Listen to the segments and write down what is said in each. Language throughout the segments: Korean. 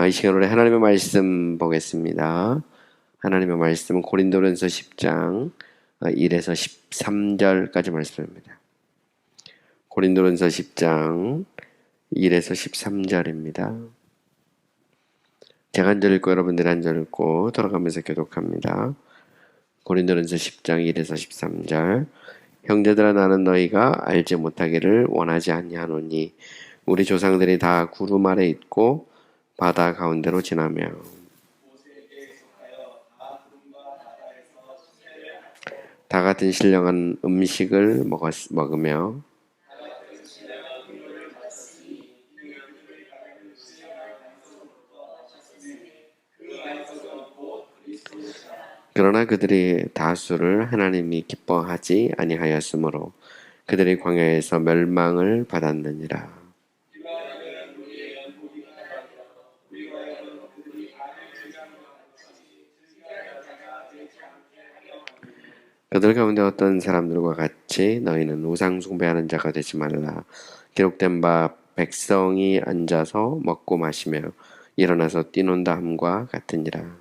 이 시간 우리 하나님의 말씀 보겠습니다. 하나님의 말씀은 고린도전서 10장 1에서 13절까지 말씀입니다. 고린도전서 10장 1에서 13절입니다. 제가 한 절 읽고 여러분들이 한 절 읽고 돌아가면서 교독합니다. 고린도전서 10장 1에서 13절. 형제들아, 나는 너희가 알지 못하기를 원하지 아니하노니 우리 조상들이 다 구름 아래 있고 바다 가운데로 지나며 다 같은 신령한 음식을 먹으며 그러나 그들이 다수를 하나님이 기뻐하지 아니하였으므로 그들이 광야에서 멸망을 받았느니라. 그들 가운데 어떤 사람들과 같이 너희는 우상 숭배하는 자가 되지 말라. 기록된 바 백성이 앉아서 먹고 마시며 일어나서 뛰논다 함과 같으니라.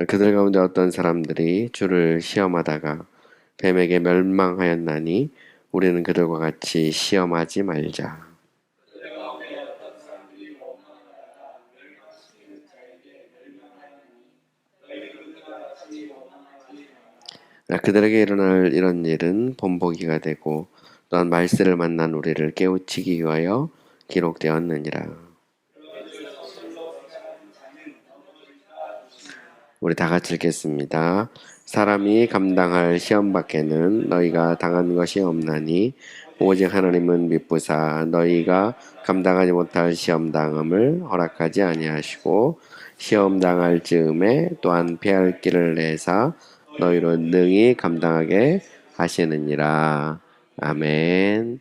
그들 가운데 어떤 사람들이 주를 시험하다가 뱀에게 멸망하였나니 우리는 그들과 같이 시험하지 말자. 그들에게 일어날 이런 일은 본보기가 되고 또한 말세를 만난 우리를 깨우치기 위하여 기록되었느니라. 우리 다 같이 읽겠습니다. 사람이 감당할 시험 밖에는 너희가 당한 것이 없나니 오직 하나님은 미쁘사 너희가 감당하지 못할 시험 당함을 허락하지 아니하시고 시험 당할 즈음에 또한 피할 길을 내사 너희로 능히 감당하게 하시느니라. 아멘.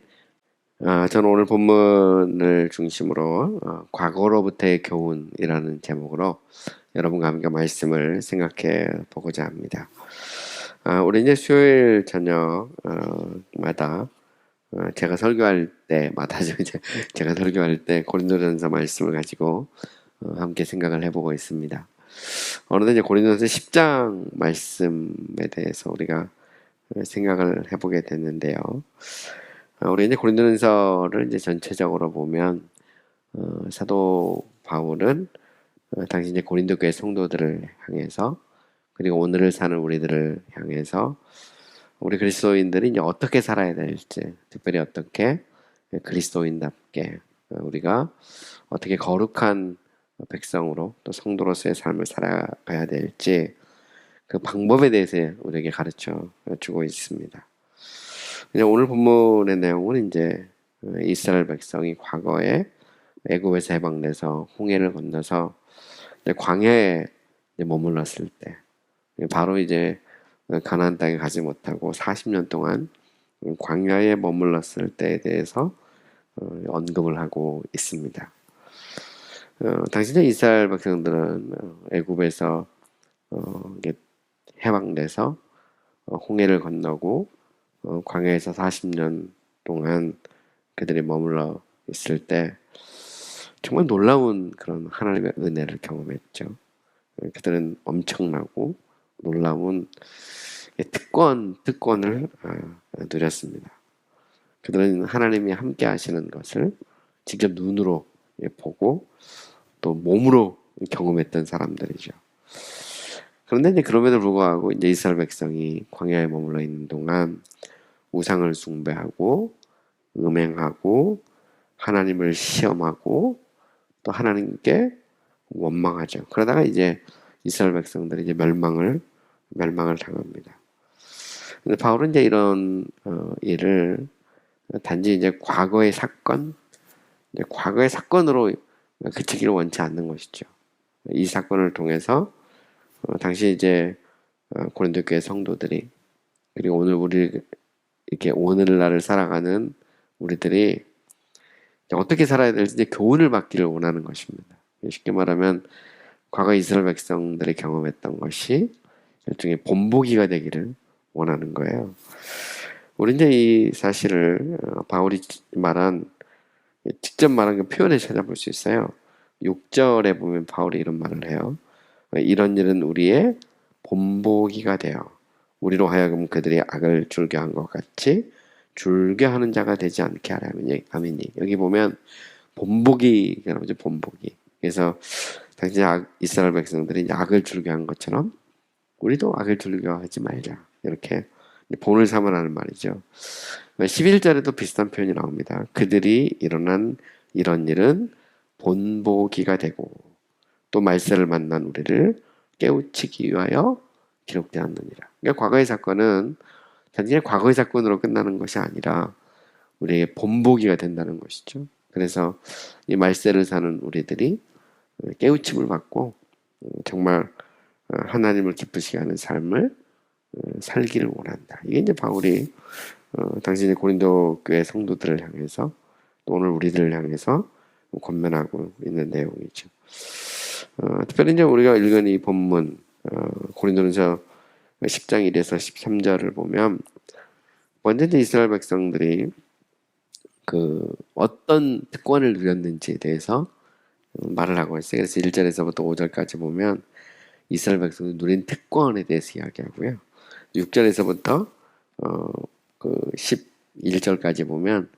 저는 오늘 본문을 중심으로 과거로부터의 교훈이라는 제목으로 여러분과 함께 말씀을 생각해 보고자 합니다. 우리 이제 수요일 저녁마다 제가 설교할 때마다죠. 이제 제가 설교할 때 고린도전서 말씀을 가지고 함께 생각을 해보고 있습니다. 어느덧 이제 고린도전서 10장 말씀에 대해서 우리가 생각을 해보게 됐는데요. 우리 이제 고린도전서를 이제 전체적으로 보면 사도 바울은 당시 이제 고린도 교회 성도들을 향해서 그리고 오늘을 사는 우리들을 향해서 우리 그리스도인들이 이제 어떻게 살아야 될지, 특별히 어떻게 그리스도인답게 우리가 어떻게 거룩한 백성으로 또 성도로서의 삶을 살아가야 될지 그 방법에 대해서 우리에게 가르쳐 주고 있습니다. 오늘 본문의 내용은 이제 이스라엘 백성이 과거에 애굽에서 해방돼서 홍해를 건너서 광야에 머물렀을 때 바로 이제 가나안 땅에 가지 못하고 40년 동안 광야에 머물렀을 때에 대해서 언급을 하고 있습니다. 당시 이스라엘 백성들은 애굽에서 해방돼서 홍해를 건너고 광야에서 40년 동안 그들이 머물러 있을 때 정말 놀라운 그런 하나님의 은혜를 경험했죠. 그들은 엄청나고 놀라운 특권을 누렸습니다. 그들은 하나님이 함께 하시는 것을 직접 눈으로 보고 또 몸으로 경험했던 사람들이죠. 그런데 이제 그럼에도 불구하고 이제 이스라엘 백성이 광야에 머물러 있는 동안 우상을 숭배하고 음행하고 하나님을 시험하고 또 하나님께 원망하죠. 그러다가 이제 이스라엘 백성들이 이제 멸망을 당합니다. 근데 바울은 이제 이런 일을 단지 이제 과거의 사건으로 그치기를 원치 않는 것이죠. 이 사건을 통해서 당시 이제 고린도 교회 성도들이 그리고 오늘 이렇게 오늘날을 살아가는 우리들이 어떻게 살아야 될지 이제 교훈을 받기를 원하는 것입니다. 쉽게 말하면 과거 이스라엘 백성들이 경험했던 것이 일종의 본보기가 되기를 원하는 거예요. 우리 이제 이 사실을 바울이 말한 직접 말한 그 표현을 찾아볼 수 있어요. 6절에 보면 바울이 이런 말을 해요. 이런 일은 우리의 본보기가 되어 우리로 하여금 그들이 악을 줄게 한 것 같이 줄게 하는 자가 되지 않게 하라. 아멘이. 여기 보면 본보기가 나오죠. 본보기. 그래서 당시 이스라엘 백성들이 이제 악을 줄게 한 것처럼 우리도 악을 줄게 하지 말자. 이렇게 본을 삼으라는 말이죠. 11절에도 비슷한 표현이 나옵니다. 그들이 일어난 이런 일은 본보기가 되고 또 말세를 만난 우리를 깨우치기 위하여 기록되었느니라. 그러니까 과거의 사건은 단지 과거의 사건으로 끝나는 것이 아니라 우리의 본보기가 된다는 것이죠. 그래서 이 말세를 사는 우리들이 깨우침을 받고 정말 하나님을 기쁘시게 하는 삶을 살기를 원한다. 이게 이제 바울이 당신의 고린도 교회 성도들을 향해서 또 오늘 우리들을 향해서 권면하고 있는 내용이죠. 특별히 이제 우리가 읽은 이 본문 고린도전서 10장 1에서 13절을 보면 먼저 이제 이스라엘 백성들이 그 어떤 특권을 누렸는지에 대해서 말을 하고 있어요. 그래서 1절에서부터 5절까지 보면 이스라엘 백성들이 누린 특권에 대해서 이야기하고요. 6절에서부터 그 11절까지 보면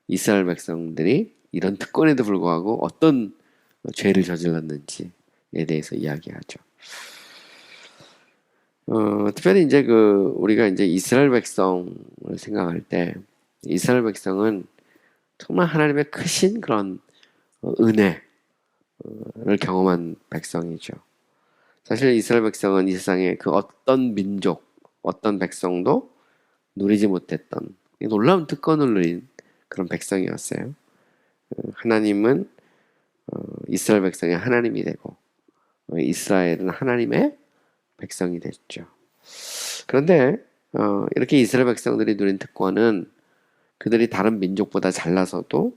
이스라엘 백성들이 이런 특권에도 불구하고 어떤 죄를 저질렀는지에 대해서 이야기하죠. 특별히 이제 우리가 이제 이스라엘 백성을 생각할 때 이스라엘 백성은 정말 하나님의 크신 그런 은혜를 경험한 백성이죠. 사실 이스라엘 백성은 이 세상에 그 어떤 민족, 어떤 백성도 누리지 못했던 놀라운 특권을 누린 그런 백성이었어요. 하나님은 이스라엘 백성의 하나님이 되고 이스라엘은 하나님의 백성이 됐죠. 그런데 이렇게 이스라엘 백성들이 누린 특권은 그들이 다른 민족보다 잘나서도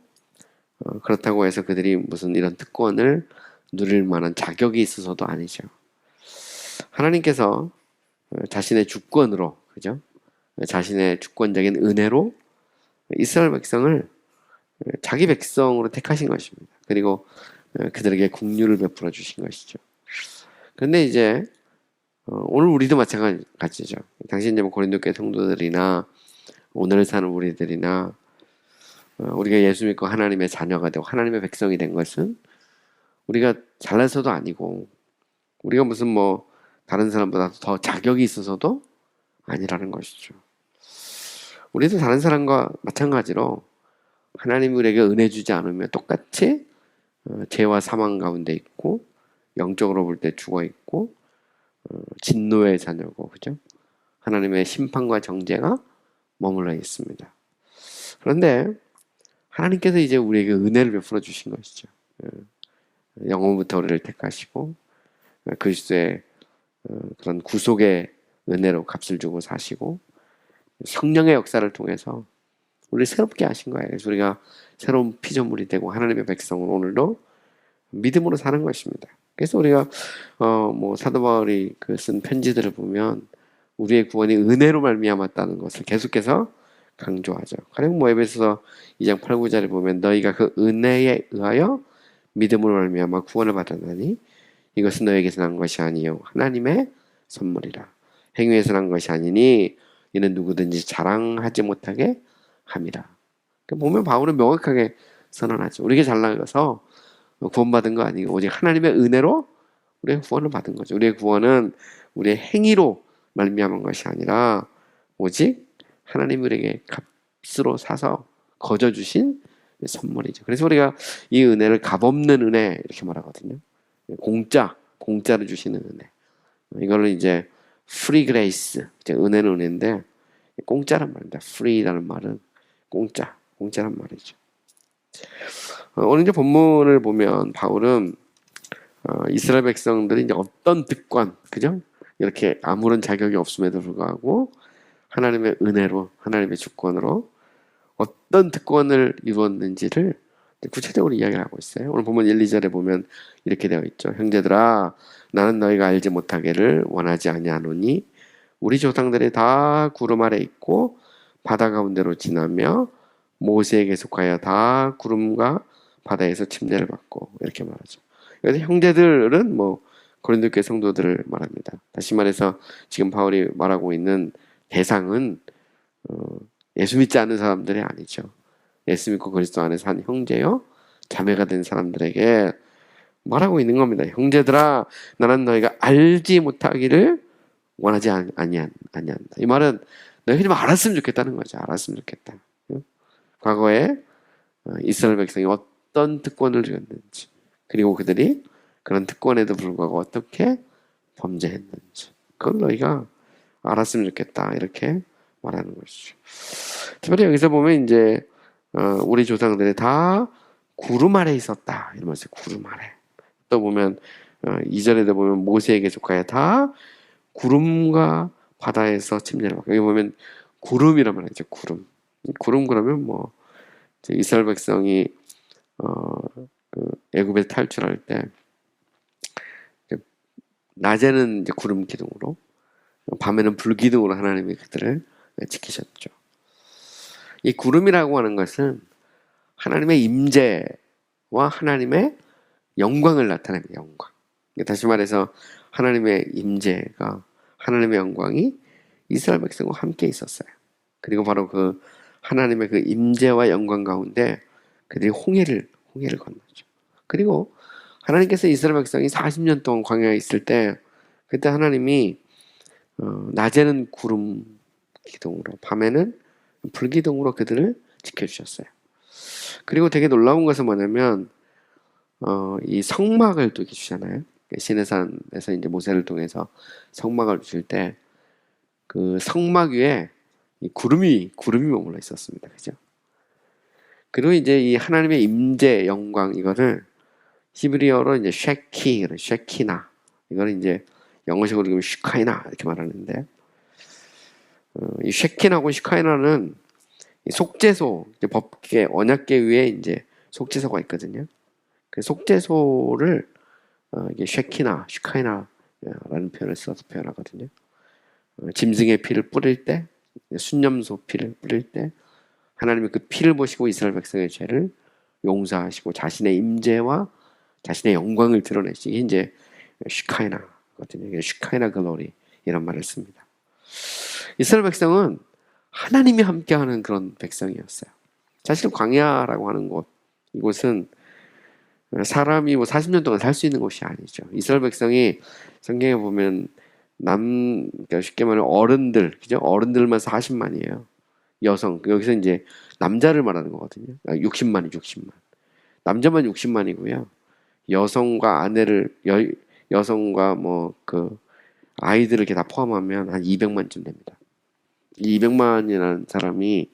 그렇다고 해서 그들이 무슨 이런 특권을 누릴 만한 자격이 있어서도 아니죠. 하나님께서 자신의 주권으로, 그죠? 자신의 주권적인 은혜로 이스라엘 백성을 자기 백성으로 택하신 것입니다. 그리고 그들에게 긍휼을 베풀어 주신 것이죠. 그런데 이제 오늘 우리도 마찬가지죠. 당신 이제 고린도 교회 성도들이나 오늘 사는 우리들이나 우리가 예수 믿고 하나님의 자녀가 되고 하나님의 백성이 된 것은 우리가 잘나서도 아니고 우리가 무슨 뭐 다른 사람보다 더 자격이 있어서도 아니라는 것이죠. 우리도 다른 사람과 마찬가지로 하나님이 우리에게 은혜 주지 않으면 똑같이 죄와 사망 가운데 있고 영적으로 볼 때 죽어 있고 진노의 자녀고, 그죠? 하나님의 심판과 정죄가 머물러 있습니다. 그런데 하나님께서 이제 우리에게 은혜를 베풀어 주신 것이죠. 영원부터 우리를 택하시고 그리스도의 그런 구속의 은혜로 값을 주고 사시고 성령의 역사를 통해서 우리를 새롭게 하신 거예요. 그래서 우리가 새로운 피조물이 되고 하나님의 백성을 오늘도 믿음으로 사는 것입니다. 그래서 우리가 뭐 사도 바울이 쓴 편지들을 보면 우리의 구원이 은혜로 말미암았다는 것을 계속해서 강조하죠. 가령 뭐 에베소서 2장 8, 9절에 보면 너희가 그 은혜에 의하여 믿음으로 말미암아 구원을 받았나니 이것은 너에게서 난 것이 아니요 하나님의 선물이라. 행위에서 난 것이 아니니 이는 누구든지 자랑하지 못하게 함이라. 보면 바울은 명확하게 선언하죠. 우리가 잘나가서 구원받은 거 아니고 오직 하나님의 은혜로 우리의 구원을 받은 거죠. 우리의 구원은 우리의 행위로 말미암은 것이 아니라 오직 하나님이 우리에게 값으로 사서 거저 주신 선물이죠. 그래서 우리가 이 은혜를 값없는 은혜 이렇게 말하거든요. 공짜로 주시는 은혜. 이거를 이제 free grace, 은혜는 은혜인데 공짜란 말입니다. free라는 말은 공짜란 말이죠. 오늘 이제 본문을 보면 바울은 이스라엘 백성들이 이제 어떤 특권, 그죠? 이렇게 아무런 자격이 없음에도 불구하고 하나님의 은혜로, 하나님의 주권으로 어떤 특권을 이루었는지를 구체적으로 이야기를 하고 있어요. 오늘 보면 1, 2절에 보면 이렇게 되어 있죠. 형제들아, 나는 너희가 알지 못하기를 원하지 아니하노니 우리 조상들이 다 구름 아래 있고 바다 가운데로 지나며 모세에게 속하여 다 구름과 바다에서 침례를 받고 이렇게 말하죠. 그래서 형제들은 뭐 고린도 교회 성도들을 말합니다. 다시 말해서 지금 바울이 말하고 있는 대상은 예수 믿지 않는 사람들이 아니죠. 예수 믿고 그리스도 안에서 한 형제요 자매가 된 사람들에게 말하고 있는 겁니다. 형제들아, 나는 너희가 알지 못하기를 원하지 아니한다. 이 말은 너희가 좀 알았으면 좋겠다는 거죠. 알았으면 좋겠다. 과거에 이스라엘 백성이 어떤 특권을 주었는지, 그리고 그들이 그런 특권에도 불구하고 어떻게 범죄했는지, 그걸 너희가 알았으면 좋겠다. 이렇게 말하는 것이죠. 특별히 여기서 보면 이제 우리 조상들이 다 구름 아래 있었다. 이러면서 구름 아래. 또 보면 2절에도 보면 모세에게 속하여 다 구름과 바다에서 침례를 받고, 여기 보면 구름이란 말이죠. 구름 그러면 뭐 이스라엘 백성이 애굽에 탈출할 때 낮에는 이제 구름 기둥으로, 밤에는 불 기둥으로 하나님이 그들을 지키셨죠. 이 구름이라고 하는 것은 하나님의 임재와 하나님의 영광을 나타냅니다. 영광. 다시 말해서 하나님의 임재가, 하나님의 영광이 이스라엘 백성과 함께 있었어요. 그리고 바로 그 하나님의 그 임재와 영광 가운데 그들이 홍해를 건너죠. 그리고 하나님께서 이스라엘 백성이 40년 동안 광야에 있을 때, 그때 하나님이 낮에는 구름 기둥으로, 밤에는 불 기둥으로 그들을 지켜주셨어요. 그리고 되게 놀라운 것은 뭐냐면 이 성막을 또 주잖아요. 시내산에서 이제 모세를 통해서 성막을 주실 때 그 성막 위에 이 구름이 머물러 있었습니다. 그죠? 그리고 이제 이 하나님의 임재 영광, 이거를 히브리어로 이제 쉐키나, 이거는 이제 영어식으로 그러면 슈카이나 이렇게 말하는데, 이 쉐킨하고 슈카이나는 속죄소, 이제 법계 언약계 위에 이제 속죄소가 있거든요. 그 속죄소를 이게 쉐키나, 슈카이나라는 표현을 써서 표현하거든요. 짐승의 피를 뿌릴 때, 순념소 피를 뿌릴 때 하나님이 그 피를 보시고 이스라엘 백성의 죄를 용서하시고 자신의 임재와 자신의 영광을 드러내시기, 이제 슈카이나거든요. 슈카이나 글로리 이런 말을 씁니다. 이스라엘 백성은 하나님이 함께하는 그런 백성이었어요. 사실 광야라고 하는 이곳은 사람이 뭐 40년 동안 살 수 있는 곳이 아니죠. 이스라엘 백성이 성경에 보면 그러니까 쉽게 말하면 어른들, 그죠? 어른들만 40만이에요. 여성, 여기서 이제 남자를 말하는 거거든요. 60만. 남자만 60만이고요. 여성과 여성과 뭐 그 아이들을 이렇게 다 포함하면 한 200만쯤 됩니다. 200만이라는 사람이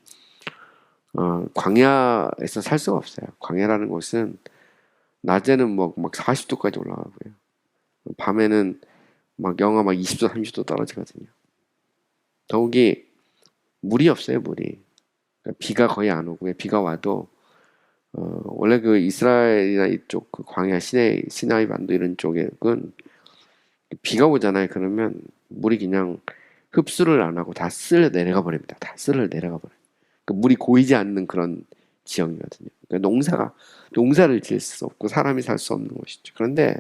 광야에서 살 수가 없어요. 광야라는 곳은 낮에는 막 40도까지 올라가고요. 밤에는 막 영하 20도, 30도 떨어지거든요. 더욱이 물이 없어요, 물이. 그러니까 비가 거의 안 오고요. 비가 와도 원래 그 이스라엘이나 이쪽 그 광야 시나이 반도 이런 쪽에는 비가 오잖아요. 그러면 물이 그냥 흡수를 안 하고 다 쓸려 내려가 버립니다. 다 쓸려 내려가 버려요. 그러니까 물이 고이지 않는 그런 지역이거든요. 그러니까 농사를 지을 수 없고 사람이 살 수 없는 곳이죠. 그런데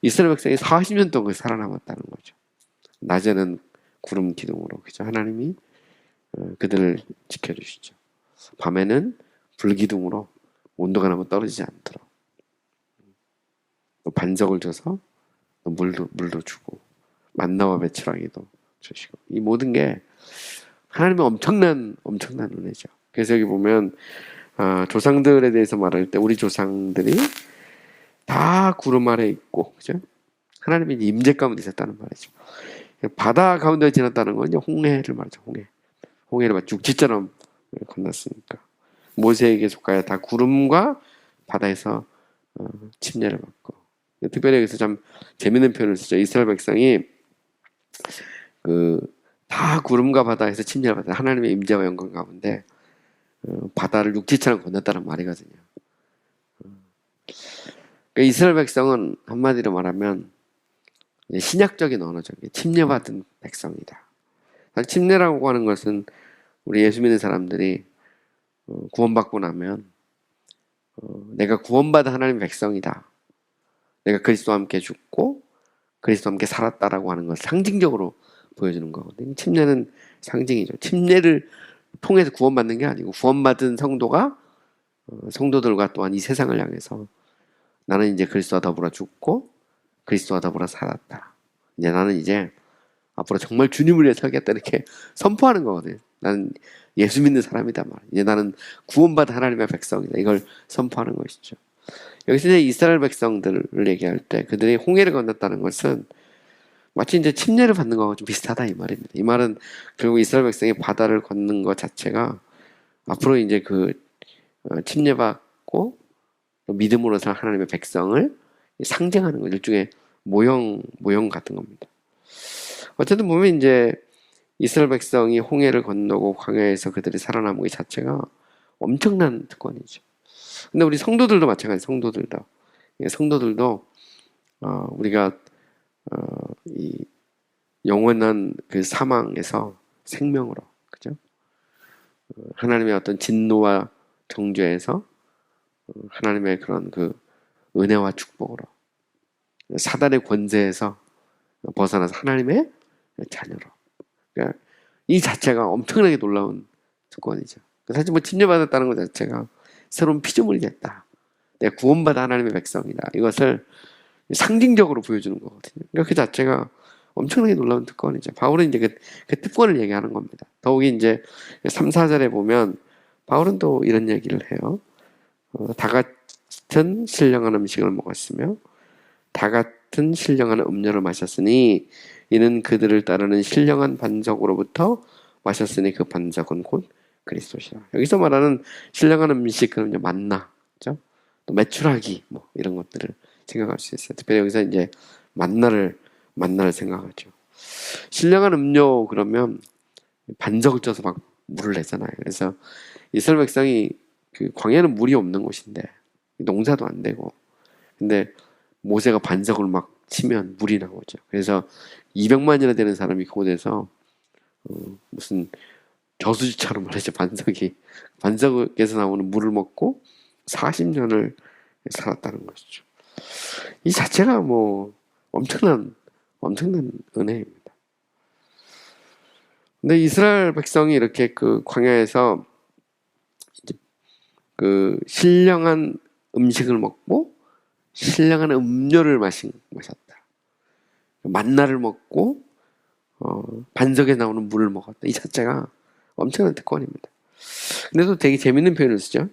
이스라엘 백성이 40년 동안 살아남았다는 거죠. 낮에는 구름 기둥으로, 그죠? 하나님이 그들을 지켜주시죠. 밤에는 불 기둥으로 온도가 너무 떨어지지 않도록 또 반석을 줘서 물도 주고 만나와 배추라기도 주시고, 이 모든 게 하나님의 엄청난 은혜죠. 그래서 여기 보면 조상들에 대해서 말할 때 우리 조상들이 다 구름 아래 있고, 그죠? 하나님의 임재 가운데 있었다는 말이죠. 바다 가운데 지났다는 건 홍해를 말하죠. 홍해를 육지처럼 건넜으니까. 모세에게 속하여 다 구름과 바다에서 침례를 받고. 특별히 여기서 참 재밌는 표현을 쓰죠. 이스라엘 백성이 다 구름과 바다에서 침례를 받아 하나님의 임재와 영광 가운데 바다를 육지처럼 건넜다는 말이거든요. 그러니까 이스라엘 백성은 한마디로 말하면 신약적인 언어죠. 침례받은 백성이다. 사실 침례라고 하는 것은 우리 예수 믿는 사람들이 구원받고 나면 내가 구원받은 하나님의 백성이다. 내가 그리스도와 함께 죽고 그리스도와 함께 살았다라고 하는 것을 상징적으로 보여주는 거거든요. 침례는 상징이죠. 침례를 통해서 구원받는 게 아니고 구원받은 성도가 성도들과 또한 이 세상을 향해서 나는 이제 그리스도와 더불어 죽고 그리스도와 더불어 살았다. 이제 나는 이제 앞으로 정말 주님을 위해 살겠다 이렇게 선포하는 거거든요. 나는 예수 믿는 사람이다 말. 이제 나는 구원받은 하나님의 백성이다. 이걸 선포하는 것이죠. 여기서 이제 이스라엘 백성들을 얘기할 때 그들이 홍해를 건넜다는 것은 마치 이제 침례를 받는 거하고 좀 비슷하다 이 말입니다. 이 말은 결국 이스라엘 백성이 바다를 걷는 것 자체가 앞으로 이제 그 침례받고 믿음으로 살 하나님의 백성을 상징하는 거 일종의 모형 같은 겁니다. 어쨌든 보면 이제 이스라엘 백성이 홍해를 건너고 광야에서 그들이 살아남은 것 자체가 엄청난 특권이죠. 근데 우리 성도들도 마찬가지. 성도들도 우리가 이 영원한 그 사망에서 생명으로, 그죠? 하나님의 어떤 진노와 정죄에서 하나님의 그런 그 은혜와 축복으로 사단의 권세에서 벗어나서 하나님의 자녀로. 그러니까 이 자체가 엄청나게 놀라운 특권이죠. 사실 뭐 침례받았다는 것 자체가 새로운 피조물이 됐다. 내가 구원받아 하나님의 백성이다. 이것을 상징적으로 보여주는 거거든요. 그러니까 그 자체가 엄청나게 놀라운 특권이죠. 바울은 이제 그 특권을 얘기하는 겁니다. 더욱이 이제 3, 4절에 보면 바울은 또 이런 얘기를 해요. 다 같은 신령한 음식을 먹었으며 다 같은 신령한 음료를 마셨으니 이는 그들을 따르는 신령한 반석으로부터 마셨으니 그 반석은 곧 그리스도시라. 여기서 말하는 신령한 음식 그럼 이제 만나, 그죠? 또 메추라기 뭐 이런 것들을 생각할 수 있어요. 특별히 여기서 이제 만나를 생각하죠. 신령한 음료 그러면 반석을 쪄서 막 물을 내잖아요. 그래서 이스라엘 백성이 그 광야는 물이 없는 곳인데 농사도 안 되고 근데 모세가 반석을 막 치면 물이 나오죠. 그래서 200만이나 되는 사람이 그곳에서 무슨 저수지처럼 말이죠. 반석에서 나오는 물을 먹고 40년을 살았다는 것이죠. 이 자체가 뭐 엄청난 은혜입니다. 근데 이스라엘 백성이 이렇게 그 광야에서 이제 그 신령한 음식을 먹고 신령한 음료를 마셨다. 만나를 먹고 반석에 나오는 물을 먹었다. 이 자체가 엄청난 특권입니다. 근데 또 되게 재밌는 표현을 쓰죠.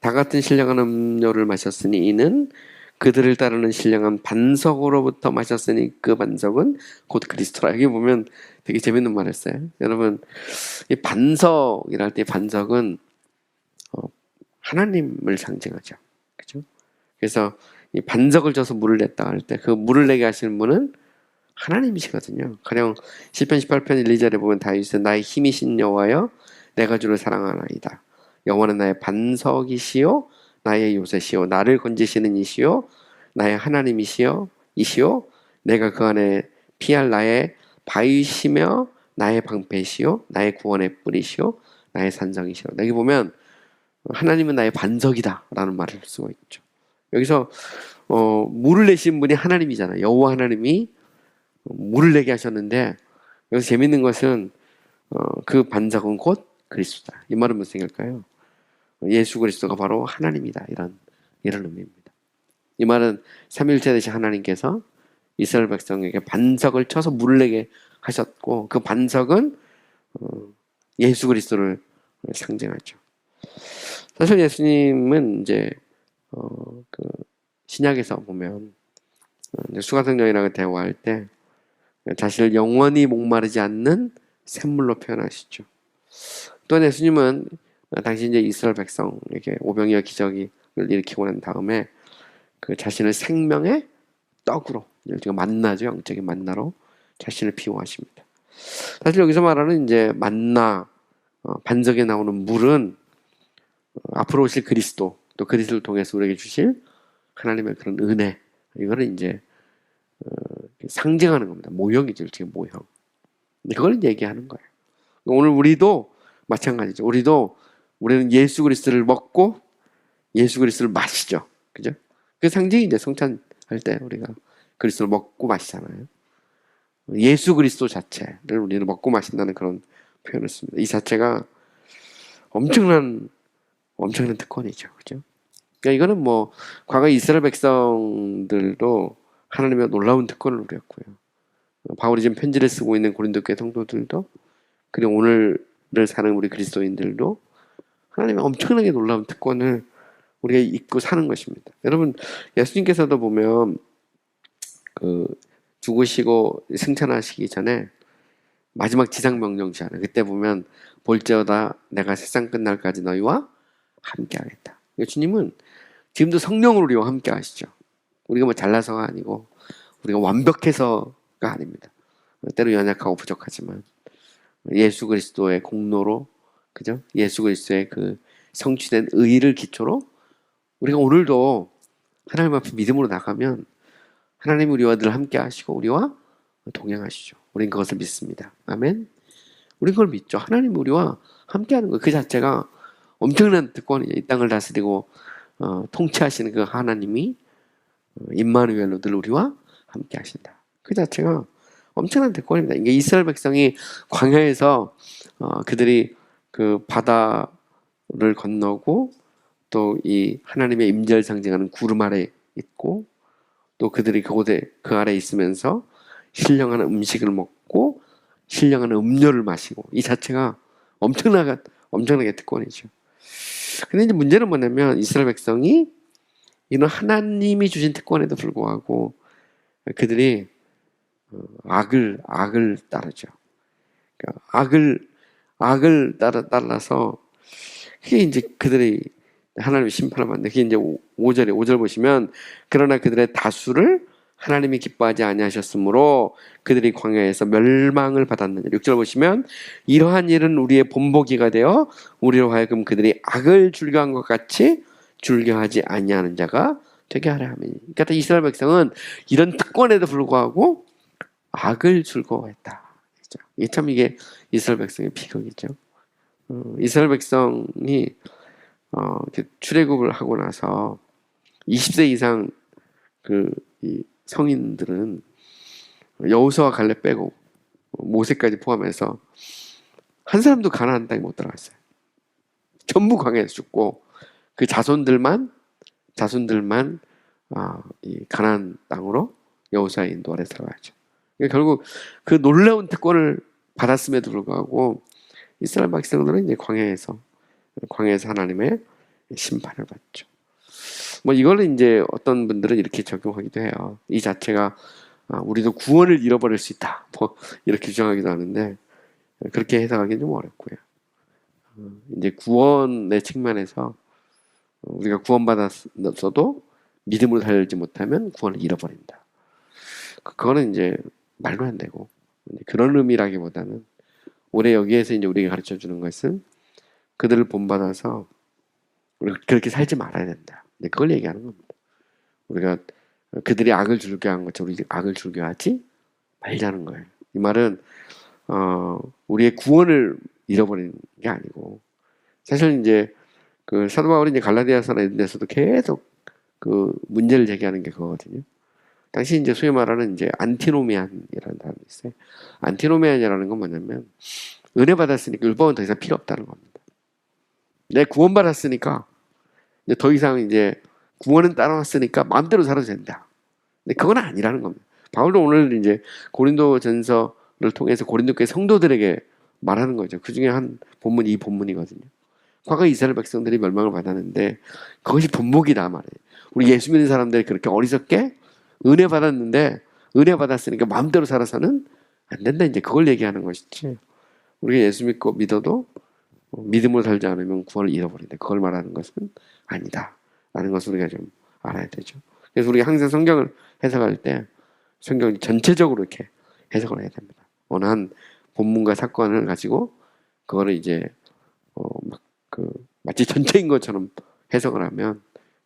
다 같은 신령한 음료를 마셨으니 이는 그들을 따르는 신령한 반석으로부터 마셨으니 그 반석은 곧 그리스도라. 여기 보면 되게 재밌는 말을 써요. 여러분, 이 반석이랄 때 반석은 하나님을 상징하죠. 그죠? 그래서 이 반석을 져서 물을 냈다 할 때 그 물을 내게 하시는 분은 하나님이시거든요. 가령 시편 18편 1, 2절에 보면 다윗은 나의 힘이신 여호와여 내가 주를 사랑하나이다. 여호와는 나의 반석이시요 나의 요새시요 나를 건지시는 이시요 나의 하나님이시요 이시요 내가 그 안에 피할 나의 바위시며 나의 방패시요 나의 구원의 뿌리시요 나의 산성이시요. 여기 보면 하나님은 나의 반석이다 라는 말을 쓰고 있죠. 여기서 물을 내신 분이 하나님이잖아요. 여호와 하나님이 물을 내게 하셨는데 여기서 재밌는 것은 그 반석은 곧 그리스도다. 이 말은 무슨 얘기일까요? 예수 그리스도가 바로 하나님이다. 이런 의미입니다. 이 말은 삼위일체 되신 하나님께서 이스라엘 백성에게 반석을 쳐서 물을 내게 하셨고 그 반석은 예수 그리스도를 상징하죠. 사실 예수님은 이제 그 신약에서 보면 수가성령이랑 대화할 때 자신을 영원히 목마르지 않는 샘물로 표현하시죠. 또한 예수님은 당시 이제 이스라엘 백성에게 오병이어 기적을 일으키고 난 다음에 그 자신을 생명의 떡으로, 만나죠. 영적인 만나로 자신을 비유하십니다. 사실 여기서 말하는 이제 만나, 반석에 나오는 물은 앞으로 오실 그리스도, 또 그리스도를 통해서 우리에게 주실 하나님의 그런 은혜, 이거를 이제 상징하는 겁니다. 모형이죠. 지금 모형. 그걸 얘기하는 거예요. 오늘 우리도 마찬가지죠. 우리는 예수 그리스도를 먹고 예수 그리스도를 마시죠. 그죠? 그 상징이 이제 성찬할 때 우리가 그리스도를 먹고 마시잖아요. 예수 그리스도 자체를 우리는 먹고 마신다는 그런 표현을 씁니다. 이 자체가 엄청난 특권이죠. 그죠? 그러니까 이거는 뭐 과거 이스라엘 백성들도 하나님의 놀라운 특권을 누렸고요. 바울이 지금 편지를 쓰고 있는 고린도 교회 성도들도, 그리고 오늘을 사는 우리 그리스도인들도 하나님의 엄청나게 놀라운 특권을 우리가 잊고 사는 것입니다. 여러분, 예수님께서도 보면 죽으시고 승천하시기 전에 마지막 지상 명령시하는, 그때 보면 볼지어다 내가 세상 끝날까지 너희와 함께하겠다. 주님은 지금도 성령으로 우리와 함께 하시죠. 우리가 뭐 잘나서가 아니고 우리가 완벽해서가 아닙니다. 때로 연약하고 부족하지만 예수 그리스도의 공로로, 그죠? 예수 그리스도의 그 성취된 의를 기초로 우리가 오늘도 하나님 앞에 믿음으로 나가면 하나님이 우리와 늘 함께 하시고 우리와 동행하시죠. 우린 그것을 믿습니다. 아멘. 우린 그걸 믿죠. 하나님이 우리와 함께 하는 것, 그 자체가 엄청난 특권이죠. 이 땅을 다스리고 통치하시는 그 하나님이 임마누엘로 늘 우리와 함께 하신다. 그 자체가 엄청난 특권입니다. 이게 이스라엘 백성이 광야에서 그들이 그 바다를 건너고 또 이 하나님의 임재를 상징하는 구름 아래 있고, 또 그들이 그곳에 그 아래 있으면서 신령한 음식을 먹고 신령한 음료를 마시고, 이 자체가 엄청나게 특권이죠. 근데 이제 문제는 뭐냐면 이스라엘 백성이 이런 하나님이 주신 특권에도 불구하고 그들이 악을 따르죠. 그러니까 악을 따라서 그게 이제 그들이 하나님의 심판을 받는, 그게 이제 5절 보시면, 그러나 그들의 다수를 하나님이 기뻐하지 아니하셨으므로 그들이 광야에서 멸망을 받았느냐. 6절 보시면, 이러한 일은 우리의 본보기가 되어 우리로 하여금 그들이 악을 즐겨한 것 같이 즐겨하지 아니하는 자가 되게 하려 함이니. 그러니까 이스라엘 백성은 이런 특권에도 불구하고 악을 즐거워했다. 이게 이스라엘 백성의 비극이죠. 이스라엘 백성이 출애굽을 하고 나서 20세 이상 이 성인들은 여호수아와 갈렙 빼고 모세까지 포함해서 한 사람도 가나안 땅에 못 들어갔어요. 전부 광야에서 죽고 그 자손들만 이 가나안 땅으로 여호수아의 인도 아래 들어가죠. 그러니까 결국 그 놀라운 특권을 받았음에도 불구하고 이스라엘 백성들은 이제 광야에서 하나님의 심판을 받죠. 뭐 이걸 이제 어떤 분들은 이렇게 적용하기도 해요. 이 자체가 우리도 구원을 잃어버릴 수 있다, 뭐 이렇게 주장하기도 하는데, 그렇게 해석하기는 좀 어렵고요. 이제 구원의 측면에서 우리가 구원받았어도 믿음으로 살지 못하면 구원을 잃어버린다. 그거는 이제 말도 안 되고, 그런 의미라기보다는 올해 여기에서 이제 우리가 가르쳐 주는 것은 그들을 본받아서 우리가 그렇게 살지 말아야 된다. 그걸 얘기하는 겁니다. 우리가 그들이 악을 즐겨한 것처럼 우리 악을 즐겨하지 말자는 거예요. 이 말은 우리의 구원을 잃어버리는 게 아니고, 사실 이제 그 사도 바울이 이제 갈라디아서나 이런 데서도 계속 그 문제를 제기하는 게 그거거든요. 당시 이제 소위 말하는 이제 안티노미안이라는 사람이 있어요. 안티노미안이라는 건 뭐냐면, 은혜 받았으니까 율법은 더 이상 필요 없다는 겁니다. 내 구원 받았으니까 이제 더 이상 이제 구원은 따라왔으니까 마음대로 살아도 된다. 근데 그건 아니라는 겁니다. 바울도 오늘 이제 고린도전서를 통해서 고린도 교회 성도들에게 말하는 거죠. 그 중에 한 본문이 이 본문이거든요. 과거 이스라엘 백성들이 멸망을 받았는데 그것이 본보기다 말이에요. 우리 예수 믿는 사람들이 그렇게 어리석게 은혜 받았는데 은혜 받았으니까 마음대로 살아서는 안 된다. 이제 그걸 얘기하는 것이지. 우리가 예수 믿어도 믿음으로 살지 않으면 구원을 잃어버린다. 그걸 말하는 것은 아니다 라는 것을 우리가 좀 알아야 되죠. 그래서 우리가 항상 성경을 해석할 때 성경 전체적으로 이렇게 해석을 해야 됩니다. 어느 한 본문과 사건을 가지고 그거를 이제 마치 전체인 것처럼 해석을 하면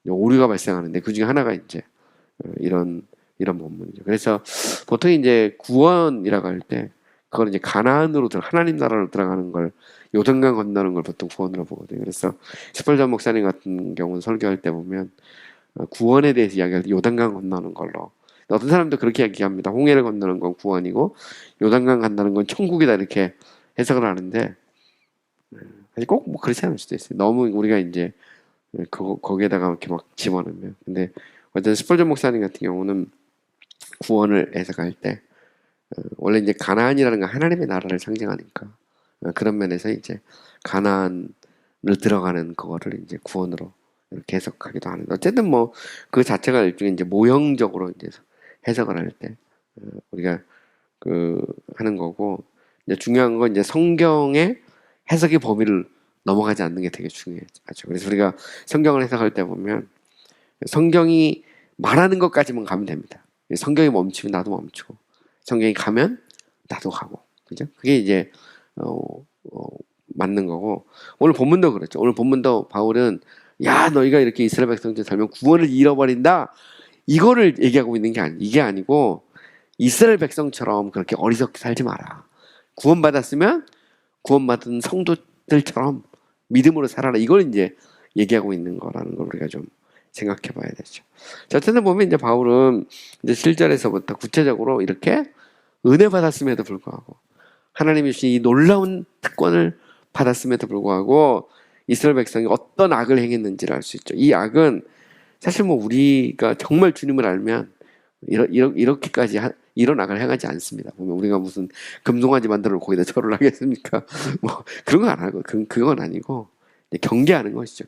오류가 발생하는데, 그 중에 하나가 이제 이런 본문이죠. 그래서 보통 이제 구원이라고 할 때 그걸 이제 가나안으로 하나님 나라로 들어가는 걸 요단강 건너는 걸 보통 구원으로 보거든요. 그래서 스펄전 목사님 같은 경우는 설교할 때 보면 구원에 대해서 이야기할 때 요단강 건너는 걸로, 어떤 사람도 그렇게 얘기합니다. 홍해를 건너는 건 구원이고 요단강 간다는 건 천국이다, 이렇게 해석을 하는데 사실 꼭 뭐 그렇지 않을 수도 있어요. 너무 우리가 이제 거기에다가 이렇게 막 집어넣으면. 근데 어쨌든 스펄전 목사님 같은 경우는 구원을 해석할 때 원래 이제 가나안이라는 건 하나님의 나라를 상징하니까 그런 면에서 이제 가나안을 들어가는 그거를 이제 구원으로 이렇게 해석하기도 하는데, 어쨌든 뭐 그 자체가 일종의 이제 모형적으로 이제 해석을 할 때 우리가 그 하는 거고, 이제 중요한 건 이제 성경의 해석의 범위를 넘어가지 않는 게 되게 중요하죠. 그래서 우리가 성경을 해석할 때 보면 성경이 말하는 것까지만 가면 됩니다. 성경이 멈추면 나도 멈추고, 성경이 가면 나도 가고, 그죠? 그게 이제 맞는 거고, 오늘 본문도 그렇죠. 오늘 본문도 바울은 야, 너희가 이렇게 이스라엘 백성들 살면 구원을 잃어버린다, 이거를 얘기하고 있는 게 이게 아니고, 이스라엘 백성처럼 그렇게 어리석게 살지 마라. 구원받았으면 구원받은 성도들처럼 믿음으로 살아라, 이걸 이제 얘기하고 있는 거라는 걸 우리가 좀 생각해 봐야 되죠. 자, 어쨌든 보면 이제 바울은 이제 7절에서부터 구체적으로 이렇게 은혜 받았음에도 불구하고, 하나님이 주신 이 놀라운 특권을 받았음에도 불구하고 이스라엘 백성이 어떤 악을 행했는지를 알 수 있죠. 이 악은 사실 뭐 우리가 정말 주님을 알면 이렇게까지 이런 악을 행하지 않습니다. 보면 우리가 무슨 금송아지 만들어 거기다 절을 하겠습니까? 뭐 그런 거 안 하고, 그건 아니고 경계하는 것이죠.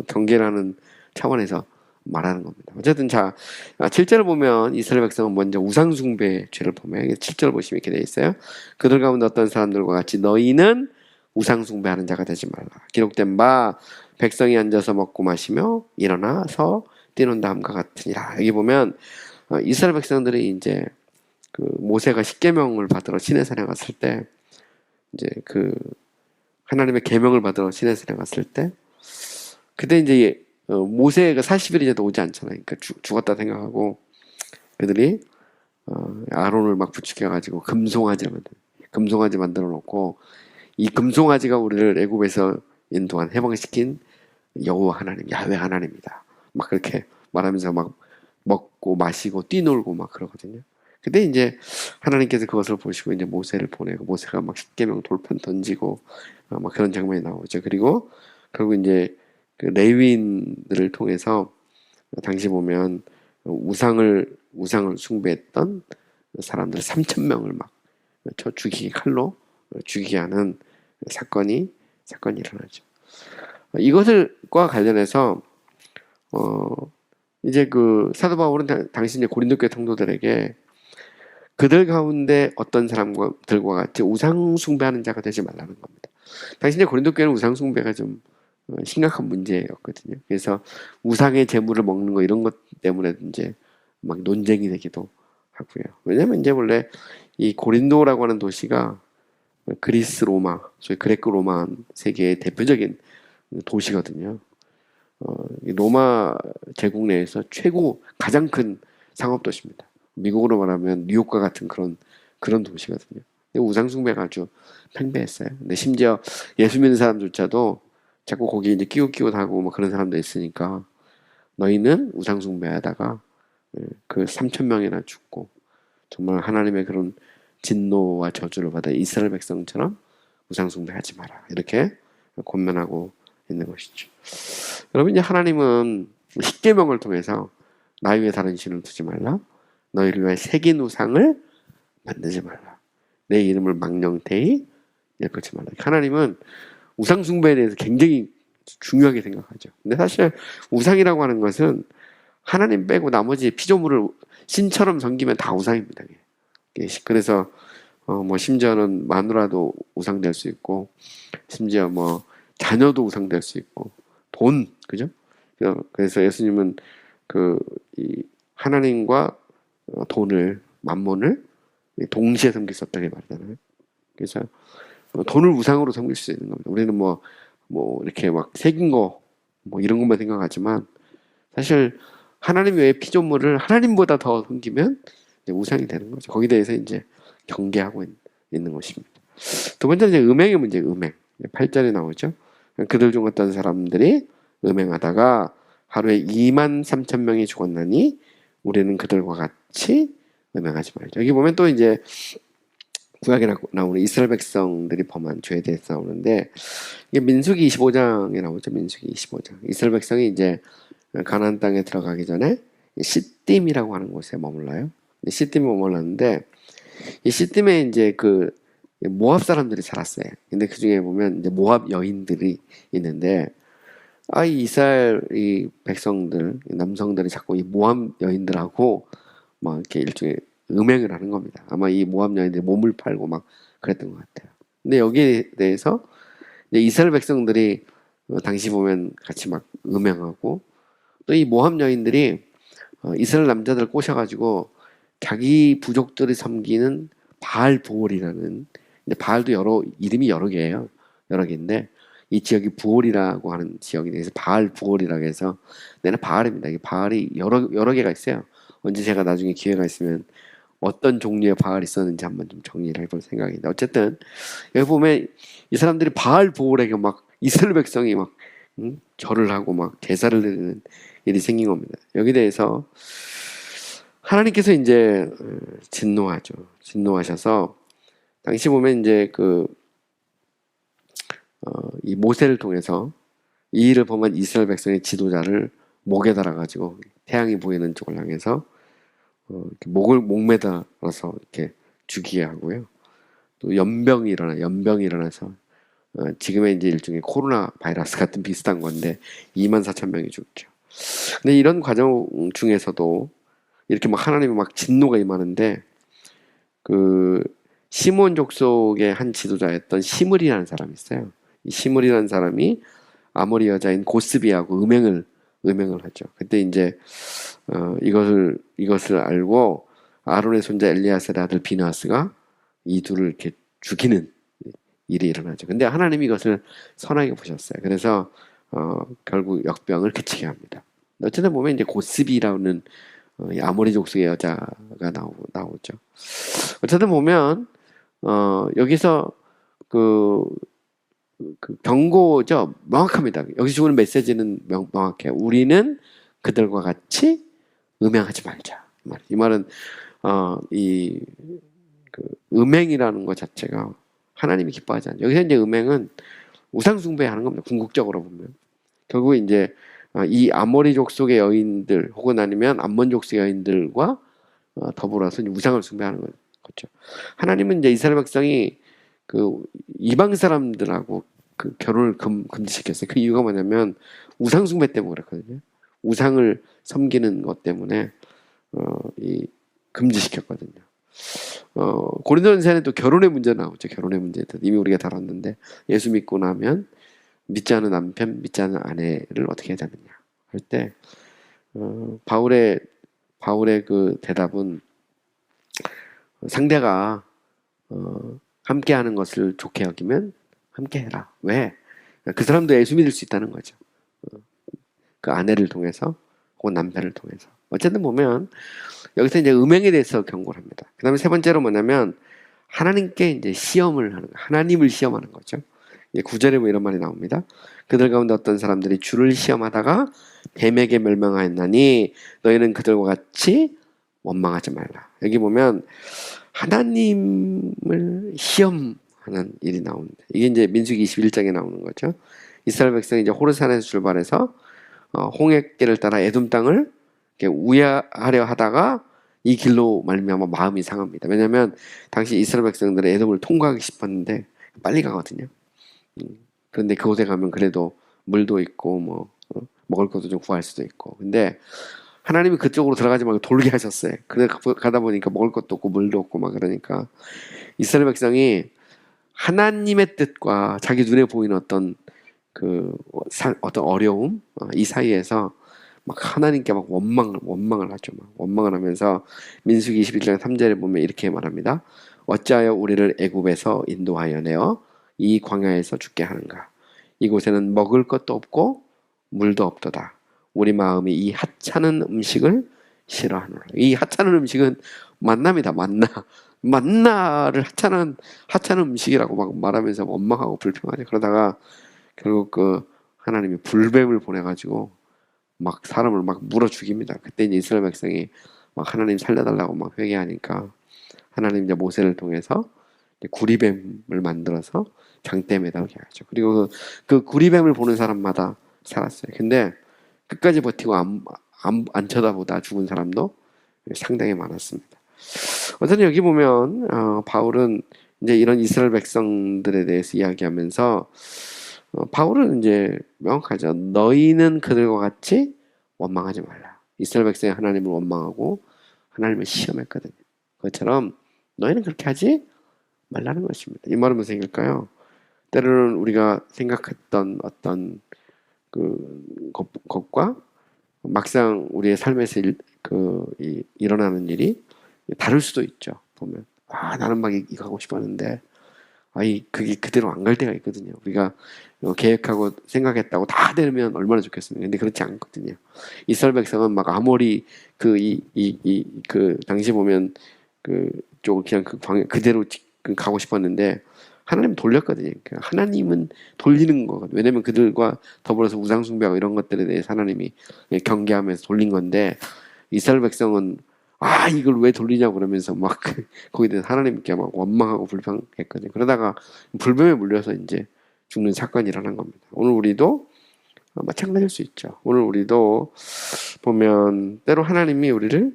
경계라는 차원에서 말하는 겁니다. 어쨌든 자, 7절을 보면 이스라엘 백성은 먼저 우상숭배 죄를 범해요. 7절 보시면 이렇게 되어 있어요. 그들 가운데 어떤 사람들과 같이 너희는 우상숭배하는 자가 되지 말라. 기록된 바 백성이 앉아서 먹고 마시며 일어나서 뛰는 다음과 같으니라. 여기 보면 이스라엘 백성들이 이제 그 모세가 십계명을 받으러 시내산에 갔을 때, 이제 그 하나님의 계명을 받으러 시내산에 갔을 때, 그때 이제 모세가 40일이 이제도 오지 않잖아요. 그러니까 죽었다 생각하고 그들이 아론을 막 부추겨가지고 금송아지 만들어 놓고, 이 금송아지가 우리를 애굽에서 인도한 해방시킨 여호와 하나님, 야훼 하나님이다, 막 그렇게 말하면서 막 먹고 마시고 뛰놀고 막 그러거든요. 근데 이제 하나님께서 그것을 보시고 이제 모세를 보내고, 모세가 막 십계명 돌판 던지고 막 그런 장면이 나오죠. 그리고 결국 이제 그 레위인들을 통해서 당시 보면 우상을 숭배했던 사람들 3,000명을 막 칼로 죽이게 하는 사건이 일어나죠. 이것과 관련해서 이제 그 사도 바울은 당시 이제 고린도 교회 성도들에게 그들 가운데 어떤 사람들과 같이 우상 숭배하는 자가 되지 말라는 겁니다. 당시 이제 고린도 교회는 우상 숭배가 좀 심각한 문제였거든요. 그래서 우상의 제물을 먹는 거 이런 것 때문에 이제 막 논쟁이 되기도 하고요. 왜냐면 이제 원래 이 고린도라고 하는 도시가 그리스 로마, 소위 그레코 로마 세계의 대표적인 도시거든요. 로마 제국 내에서 가장 큰 상업 도시입니다. 미국으로 말하면 뉴욕과 같은 그런 도시거든요. 우상 숭배가 아주 팽배했어요. 근데 심지어 예수 믿는 사람조차도 자꾸 거기 이제 끼고 다고 뭐 그런 사람도 있으니까, 너희는 우상 숭배하다가 그 3,000명이나 죽고 정말 하나님의 그런 진노와 저주를 받아 이스라엘 백성처럼 우상 숭배하지 마라, 이렇게 권면하고 있는 것이죠. 여러분, 이제 하나님은 십계명을 통해서 나 위에 다른 신을 두지 말라, 너희를 위하여 새긴 우상을 만들지 말라, 내 이름을 망령되이 일컫지 말라. 하나님은 우상 숭배에 대해서 굉장히 중요하게 생각하죠. 근데 사실 우상이라고 하는 것은 하나님 빼고 나머지 피조물을 신처럼 섬기면 다 우상입니다. 그래서 뭐 심지어는 마누라도 우상될 수 있고, 심지어 뭐 자녀도 우상될 수 있고, 돈, 그죠? 그래서 예수님은 이 하나님과 돈을, 만몬을 동시에 섬길 수 없다고 말하잖아요. 그래서 돈을 우상으로 섬길 수 있는 겁니다. 우리는 뭐 이렇게 막 새긴 거, 뭐 이런 것만 생각하지만, 사실 하나님 외의 피조물을 하나님보다 더 섬기면 이제 우상이 되는 거죠. 거기에 대해서 이제 경계하고 있는 것입니다. 두 번째는 이제 음행의 문제, 음행. 8절에 나오죠. 그들 중 어떤 사람들이 음행하다가 하루에 23,000명이 죽었나니 우리는 그들과 같이 음행하지 말자. 여기 보면 또 이제 구약에 나오는 이스라엘 백성들이 범한 죄에 대해서 나오는데, 이게 민수기 25장에 나오죠. 민수기 25장. 이스라엘 백성이 이제 가나안 땅에 들어가기 전에 시딤이라고 하는 곳에 머물러요. 시딤에 머물렀는데, 이 시딤에 이제 그 모압 사람들이 살았어요. 근데 그 중에 보면 이제 모압 여인들이 있는데, 이 이스라엘 이 백성들, 남성들이 자꾸 이 모압 여인들하고 막 이렇게 일종의 음행을 하는 겁니다. 아마 이 모압 여인들이 몸을 팔고 막 그랬던 것 같아요. 근데 여기에 대해서 이제 이스라엘 백성들이 당시 보면 같이 막 음행하고, 또 이 모압 여인들이 이스라엘 남자들을 꼬셔가지고 자기 부족들이 섬기는 바알 부올이라는, 이제 바알도 이름이 여러 개예요. 여러 개인데 이 지역이 부올이라고 하는 지역에 대해서 바알 부올이라고 해서, 내는 바알입니다. 이게 바알이 여러 개가 있어요. 언제 제가 나중에 기회가 있으면 어떤 종류의 바알이 있었는지 한번 좀 정리를 해볼 생각인데, 어쨌든 여기 보면 이 사람들이 바알 부올에게 막 이스라엘 백성이 막 절을 하고 막 제사를 드리는 일이 생긴 겁니다. 여기 대해서 하나님께서 이제 진노하죠. 진노하셔서 당시 보면 이제 이 모세를 통해서 이 일을 보면 이스라엘 백성의 지도자를 목에 달아가지고 태양이 보이는 쪽을 향해서 이렇게 목매달아서 이렇게 죽이게 하고요. 또 연병이 일어나서 지금의 이제 일종의 코로나 바이러스 같은 비슷한 건데 24,000명이 죽죠. 근데 이런 과정 중에서도 이렇게 막 하나님이 막 진노가 임하는데, 그 시몬 족속의 한 지도자였던 시므리라는 사람이 있어요. 이 시므리라는 사람이 아모리 여자인 고스비하고 음행을 하죠. 그때 이제 이것을 알고 아론의 손자 엘리야살의 아들 비나스가 이 둘을 이렇게 죽이는 일이 일어나죠. 근데 하나님이 이것을 선하게 보셨어요. 그래서 결국 역병을 그치게 합니다. 어쨌든 보면 이제 고스비라는 이 아모리 족속의 여자가 나오죠. 어쨌든 보면 여기서 그 경고죠. 명확합니다. 여기서 주는 메시지는 명확해요. 우리는 그들과 같이 음행하지 말자. 이 말은 음행이라는 것 자체가 하나님이 기뻐하지 않죠. 여기서 이제 음행은 우상 숭배하는 겁니다. 궁극적으로 보면 결국 이제 이 아모리 족속의 여인들 혹은 아니면 암몬 족속의 여인들과 더불어서 우상을 숭배하는 거죠. 하나님은 이제 이스라엘 백성이 그 이방 사람들하고 그 결혼을 금지시켰어요. 그 이유가 뭐냐면 우상 숭배 때문에 그렇거든요. 우상을 섬기는 것 때문에 금지시켰거든요. 고린도전서에는 또 결혼의 문제 나오죠. 결혼의 문제도 이미 우리가 다뤘는데, 예수 믿고 나면 믿지 않은 남편, 믿지 않은 아내를 어떻게 해야 되느냐 할 때 바울의 그 대답은 상대가 함께하는 것을 좋게 여기면 함께해라. 왜? 그 사람도 예수 믿을 수 있다는 거죠. 그 아내를 통해서 혹은 남편을 통해서. 어쨌든 보면 여기서 이제 음행에 대해서 경고를 합니다. 그 다음에 세 번째로 뭐냐면 하나님께 이제 시험을 하는, 하나님을 시험하는 거죠. 9절에 뭐 이런 말이 나옵니다. 그들 가운데 어떤 사람들이 주를 시험하다가 뱀에게 멸망하였나니 너희는 그들과 같이 원망하지 말라. 여기 보면 하나님을 시험하는 일이 나옵니다. 이게 이제 민수기 21장에 나오는 거죠. 이스라엘 백성이 이제 호르산에서 출발해서 홍해길을 따라 에돔 땅을 이렇게 우회하려 하다가 이 길로 말미암아 마음이 상합니다. 왜냐하면 당시 이스라엘 백성들은 에돔을 통과하기 싶었는데 빨리 가거든요. 그런데 그곳에 가면 그래도 물도 있고 먹을 것도 좀 구할 수도 있고, 근데 하나님이 그쪽으로 들어가지 말고 돌게 하셨어요. 그래 가다 보니까 먹을 것도 없고 물도 없고 막 그러니까 이스라엘 백성이 하나님의 뜻과 자기 눈에 보이는 어떤 어떤 어려움 이 사이에서 막 하나님께 막 원망을 하죠. 막 원망을 하면서 민수기 21장 3절에 보면 이렇게 말합니다. 어찌하여 우리를 애굽에서 인도하여 내어 이 광야에서 죽게 하는가? 이곳에는 먹을 것도 없고 물도 없도다. 우리 마음이 이 하찮은 음식을 싫어하노라. 이 하찮은 음식은 만나입니다. 만나. 만나를 하찮은 음식이라고 막 말하면서 원망하고 불평하죠. 그러다가 결국 그 하나님이 불뱀을 보내가지고 막 사람을 막 물어 죽입니다. 그때 이제 이스라엘 백성이 막 하나님 살려달라고 막 회개하니까 하나님 이제 모세를 통해서 이제 구리뱀을 만들어서 장대에 매달게 하죠. 그리고 그 구리뱀을 보는 사람마다 살았어요. 근데 끝까지 버티고 안 쳐다보다 죽은 사람도 상당히 많았습니다. 어쨌든 여기 보면 바울은 이제 이런 이스라엘 백성들에 대해서 이야기하면서 바울은 이제 명확하죠. 너희는 그들과 같이 원망하지 말라. 이스라엘 백성이 하나님을 원망하고 하나님을 시험했거든요. 그것처럼 너희는 그렇게 하지 말라는 것입니다. 이 말은 무슨 얘기일까요? 때로는 우리가 생각했던 어떤 그 것과 막상 우리의 삶에서 일어나는 일이 다를 수도 있죠. 보면 나는 막 이거 하고 싶었는데 그게 그대로 안 갈 때가 있거든요. 우리가 계획하고 생각했다고 다 되면 얼마나 좋겠습니까? 근데 그렇지 않거든요. 이스라엘 백성은 막 아무리 그 당시 보면 그쪽 그냥 그 광야 그대로 가고 싶었는데 하나님 돌렸거든요. 그러니까 하나님은 돌리는 거거든요. 왜냐면 그들과 더불어서 우상숭배하고 이런 것들에 대해서 하나님이 경계하면서 돌린 건데 이스라엘 백성은 이걸 왜 돌리냐고 그러면서 막 거기에 대해서 하나님께 막 원망하고 불평했거든요. 그러다가 불뱀에 물려서 이제 죽는 사건이 일어난 겁니다. 오늘 우리도 마찬가지일 수 있죠. 오늘 우리도 보면 때로 하나님이 우리를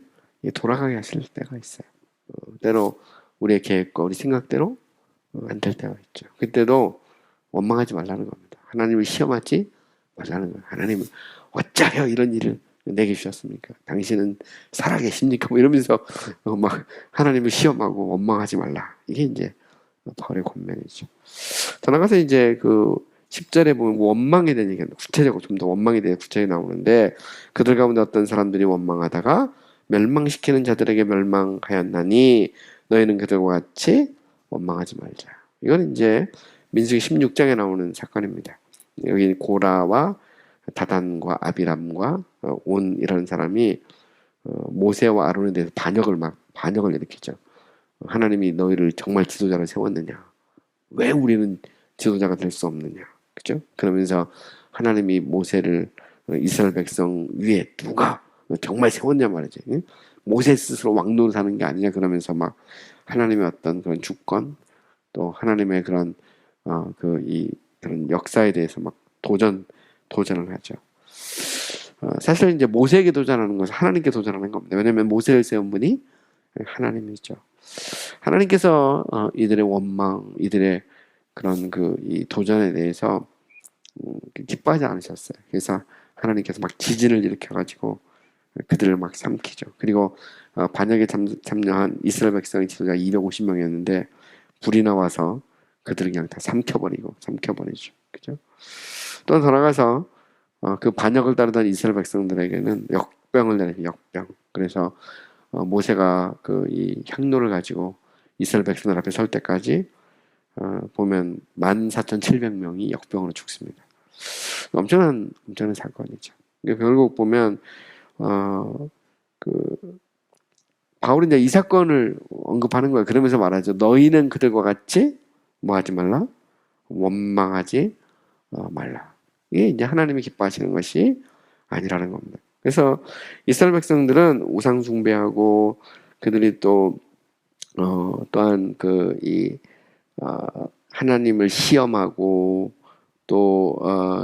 돌아가게 하실 때가 있어요. 때로 우리의 계획과 우리 생각대로 안 될 때가 있죠. 그때도 원망하지 말라는 겁니다. 하나님을 시험하지 말라는 거예요. 하나님은 어쩌여 이런 일을 내게 주셨습니까? 당신은 살아계십니까? 뭐 이러면서 막 하나님을 시험하고 원망하지 말라. 이게 이제 바울의 권면이죠. 더 나가서 이제 그 10절에 보면 원망에 대한 얘기가 구체적으로 좀 더 원망에 대해 구체적으로 나오는데 그들 가운데 어떤 사람들이 원망하다가 멸망시키는 자들에게 멸망하였나니 너희는 그들과 같이 원망하지 말자. 이건 이제 민수기 16장에 나오는 사건입니다. 여기 고라와 다단과 아비람과 온이라는 사람이 모세와 아론에 대해서 반역을 일으키죠. 하나님이 너희를 정말 지도자로 세웠느냐? 왜 우리는 지도자가 될 수 없느냐? 그죠? 그러면서 하나님이 모세를 이스라엘 백성 위에 누가 정말 세웠냐 말이지. 모세 스스로 왕노를 사는 게 아니냐 그러면서 막 하나님의 어떤 그런 주권 또 하나님의 그런 그런 역사에 대해서 막 도전을 하죠. 사실 이제 모세에게 도전하는 것은 하나님께 도전하는 겁니다. 왜냐하면 모세를 세운 분이 하나님이죠. 하나님께서 이들의 원망, 이들의 그런 이 도전에 대해서 기뻐하지 않으셨어요. 그래서 하나님께서 막 지진을 일으켜가지고 그들을 막 삼키죠. 그리고 반역에 참여한 이스라엘 백성의 지도자가 250명이었는데 불이 나와서 그들을 그냥 다 삼켜버리죠. 그죠? 또 더 나가서 그 반역을 따르던 이스라엘 백성들에게는 역병을 내리죠. 역병. 그래서 모세가 이 향로를 가지고 이스라엘 백성들 앞에 설 때까지 보면 14,700명이 역병으로 죽습니다. 엄청난 사건이죠. 결국 보면 바울이 이제 이 사건을 언급하는 거예요. 그러면서 말하죠. 너희는 그들과 같이 뭐 하지 말라? 원망하지 말라. 이게 이제 하나님이 기뻐하시는 것이 아니라는 겁니다. 그래서 이스라엘 백성들은 우상 숭배하고 그들이 또 또한 하나님을 시험하고 또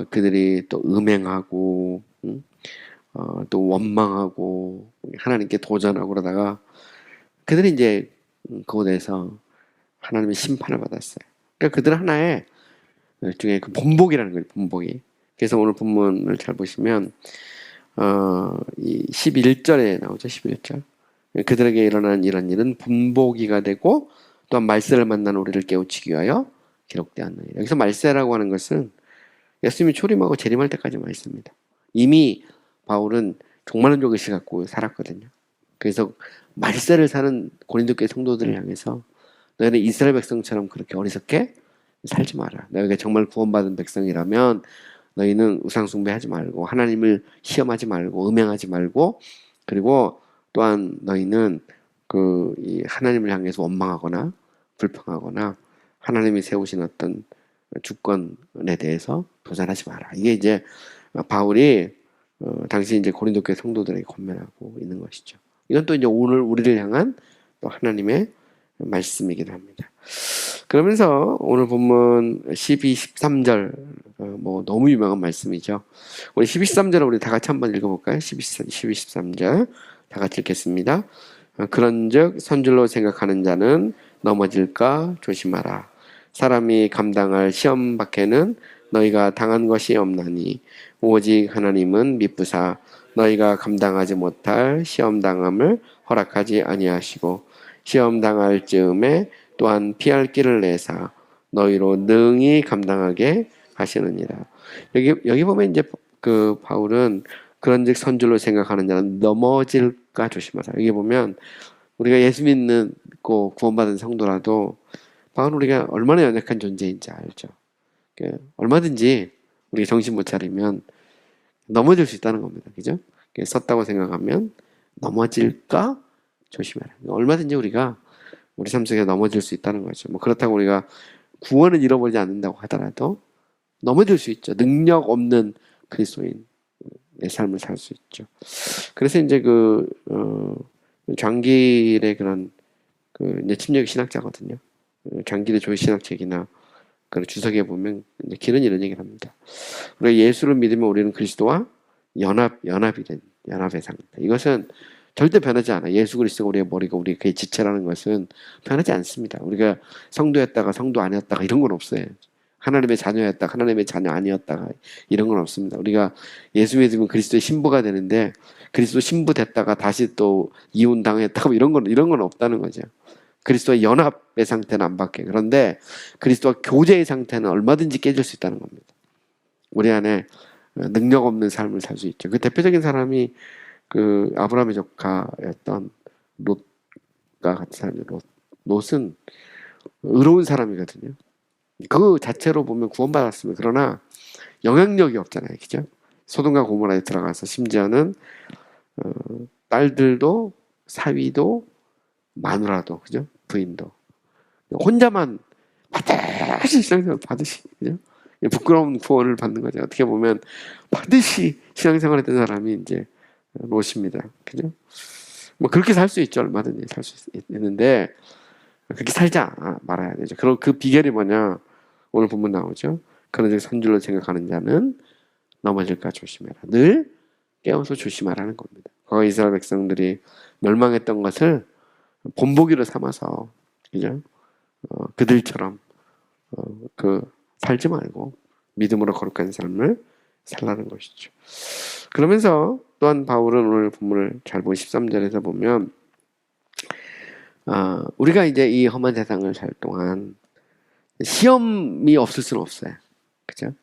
그들이 또 음행하고 또 원망하고 하나님께 도전하고 그러다가 그들이 이제 그곳에서 하나님의 심판을 받았어요. 그러니까 그들 하나의 중에 그 본복이라는 거예요. 본복이. 그래서 오늘 본문을 잘 보시면 이 11절에 나오죠. 11절. 그들에게 일어난 이런 일은 본보기가 되고 또한 말세를 만난 우리를 깨우치기 위하여 기록되었느니라. 여기서 말세라고 하는 것은 예수님이 초림하고 재림할 때까지만 있습니다. 이미 바울은 종말론적 의식을 갖고 살았거든요. 그래서 말세를 사는 고린도 교회 성도들을 향해서 너희는 이스라엘 백성처럼 그렇게 어리석게 살지 마라. 너희가 정말 구원받은 백성이라면 너희는 우상 숭배하지 말고 하나님을 시험하지 말고 음행하지 말고 그리고 또한 너희는 이 하나님을 향해서 원망하거나 불평하거나 하나님이 세우신 어떤 주권에 대해서 도전하지 마라. 이게 이제 바울이 당시 이제 고린도 교회 성도들에게 권면하고 있는 것이죠. 이건 또 이제 오늘 우리를 향한 또 하나님의 말씀이기도 합니다. 그러면서 오늘 본문 12, 13절 뭐 너무 유명한 말씀이죠. 우리 12, 13절을 우리 다 같이 한번 읽어볼까요? 12, 13절 다 같이 읽겠습니다. 그런즉 선줄로 생각하는 자는 넘어질까 조심하라. 사람이 감당할 시험 밖에는 너희가 당한 것이 없나니 오직 하나님은 미쁘사 너희가 감당하지 못할 시험 당함을 허락하지 아니하시고 시험 당할 즈음에 또한 피할 길을 내사 너희로 능히 감당하게 하시느니라. 여기 보면 이제 그 바울은 그런즉 선줄로 생각하는 자는 넘어질까 조심하라. 여기 보면 우리가 예수 믿고 구원받은 성도라도 바울은 우리가 얼마나 연약한 존재인지 알죠. 얼마든지 우리가 정신 못 차리면 넘어질 수 있다는 겁니다. 그죠? 섰다고 생각하면 넘어질까 조심해라. 얼마든지 우리가 우리 삶 속에 넘어질 수 있다는 거죠. 뭐 그렇다고 우리가 구원을 잃어버리지 않는다고 하더라도 넘어질 수 있죠. 능력 없는 그리스도인의 삶을 살 수 있죠. 그래서 이제 장길의 그런 이제 침략 신학자거든요. 장길의 조의 신학책이나 그런 주석에 보면 이제 길은 이런 얘기를 합니다. 우리가 예수를 믿으면 우리는 그리스도와 연합이 된 연합의 상태. 이것은 절대 변하지 않아. 예수 그리스도가 우리의 머리고 우리 그의 지체라는 것은 변하지 않습니다. 우리가 성도였다가 성도 아니었다가 이런 건 없어요. 하나님의 자녀였다가 하나님의 자녀 아니었다가 이런 건 없습니다. 우리가 예수 믿으면 그리스도의 신부가 되는데 그리스도 신부 됐다가 다시 또 이혼 당했다고 이런 건 없다는 거죠. 그리스도의 연합의 상태는 안 바뀌어요. 그런데 그리스도와 교제의 상태는 얼마든지 깨질 수 있다는 겁니다. 우리 안에 능력 없는 삶을 살 수 있죠. 그 대표적인 사람이 아브라함의 조카였던 롯과 같은 사람이에요. 롯은 의로운 사람이거든요. 그 자체로 보면 구원받았습니다. 그러나 영향력이 없잖아요. 그죠? 소돔과 고모라에 들어가서 심지어는 딸들도 사위도 마누라도 그죠? 부인도 혼자만 반드시 신앙생활 받으시 그죠? 부끄러운 구원을 받는 거죠. 어떻게 보면 반드시 신앙생활 했던 사람이 이제 롯입니다. 그죠? 뭐 그렇게 살 수 있죠. 얼마든지 살 수 있는데 그렇게 살자 말아야 되죠. 그럼 그 비결이 뭐냐? 오늘 본문 나오죠. 그런즉 선줄로 생각하는 자는 넘어질까 조심해라. 늘 깨워서 조심하라는 겁니다. 과거 이스라엘 백성들이 멸망했던 것을 본보기로 삼아서 그죠? 그들처럼 살지 말고 믿음으로 거룩한 삶을 살라는 것이죠. 그러면서 또한 바울은 오늘 본문을 잘 보고 13절에서 보면 우리가 이제 이 험한 세상을 살 동안 시험이 없을 수는 없어요. 그죠?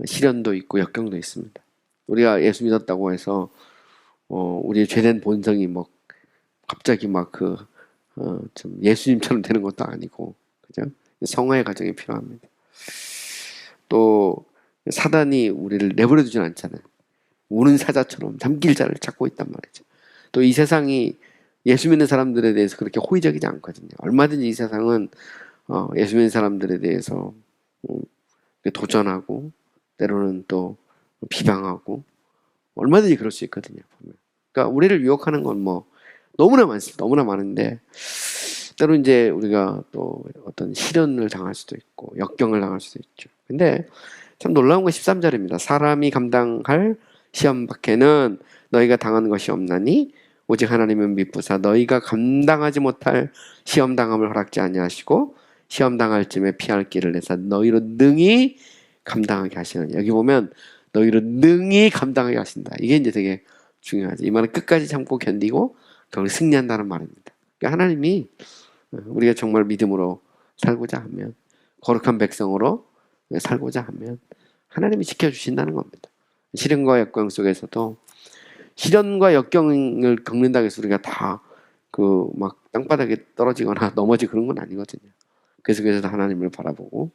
시련도 있고 역경도 있습니다. 우리가 예수 믿었다고 해서 우리의 죄된 본성이 뭐 갑자기 좀 예수님처럼 되는 것도 아니고, 그죠? 성화의 과정이 필요합니다. 또 사단이 우리를 내버려 두진 않잖아요. 우는 사자처럼 잠길 자를 찾고 있단 말이죠. 또 이 세상이 예수 믿는 사람들에 대해서 그렇게 호의적이지 않거든요. 얼마든지 이 세상은 예수 믿는 사람들에 대해서 도전하고 때로는 또 비방하고 얼마든지 그럴 수 있거든요. 그러니까 우리를 유혹하는 건 뭐 너무나 많습니다. 너무나 많은데 때로 이제 우리가 또 어떤 시련을 당할 수도 있고 역경을 당할 수도 있죠. 근데 참 놀라운 건 13절입니다. 사람이 감당할 시험 밖에는 너희가 당한 것이 없나니 오직 하나님은 미쁘사 너희가 감당하지 못할 시험 당함을 허락지 아니하시고 시험 당할 쯤에 피할 길을 내사 너희로 능히 감당하게 하시는. 여기 보면 너희로 능히 감당하게 하신다. 이게 이제 되게 중요하죠. 이 말은 끝까지 참고 견디고 그걸 승리한다는 말입니다. 그러니까 하나님이 우리가 정말 믿음으로 살고자 하면 거룩한 백성으로 살고자 하면 하나님이 지켜주신다는 겁니다. 시련과 역경 속에서도 시련과 역경을 겪는다고 해서 우리가 다 막 땅바닥에 떨어지거나 넘어지고 그런 건 아니거든요. 그래서 하나님을 바라보고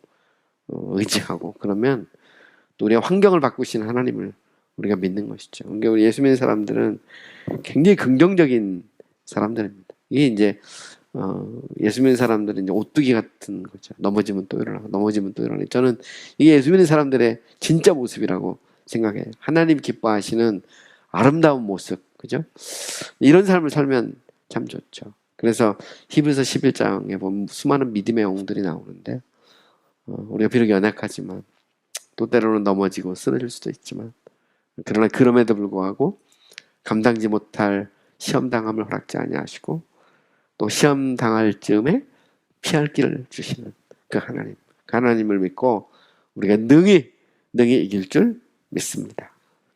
의지하고 그러면 또 우리가 환경을 바꾸시는 하나님을 우리가 믿는 것이죠. 그러니까 우리 예수 믿는 사람들은 굉장히 긍정적인 사람들입니다. 이게 이제 예수 믿는 사람들은 이제 오뚜기 같은 거죠. 넘어지면 또 일어나고 넘어지면 또 일어나고. 저는 이게 예수 믿는 사람들의 진짜 모습이라고 생각해요. 하나님 기뻐하시는 아름다운 모습, 그죠? 이런 삶을 살면 참 좋죠. 그래서 히브리서 11장에 보면 수많은 믿음의 영웅들이 나오는데 우리가 비록 연약하지만 또 때로는 넘어지고 쓰러질 수도 있지만 그러나 그럼에도 불구하고 감당지 못할 시험 당함을 허락지 아니하시고 또 시험 당할 즈음에 피할 길을 주시는 그 하나님, 그 하나님을 믿고 우리가 능히 이길 줄 믿습니다.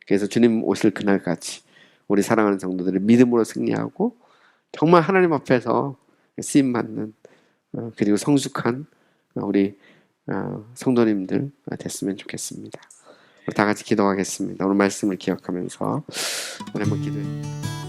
그래서 주님 오실 그날까지 우리 사랑하는 성도들이 믿음으로 승리하고 정말 하나님 앞에서 쓰임 받는 그리고 성숙한 우리 성도님들 됐으면 좋겠습니다. 우리 다 같이 기도하겠습니다. 오늘 말씀을 기억하면서 우리 한번 기도해.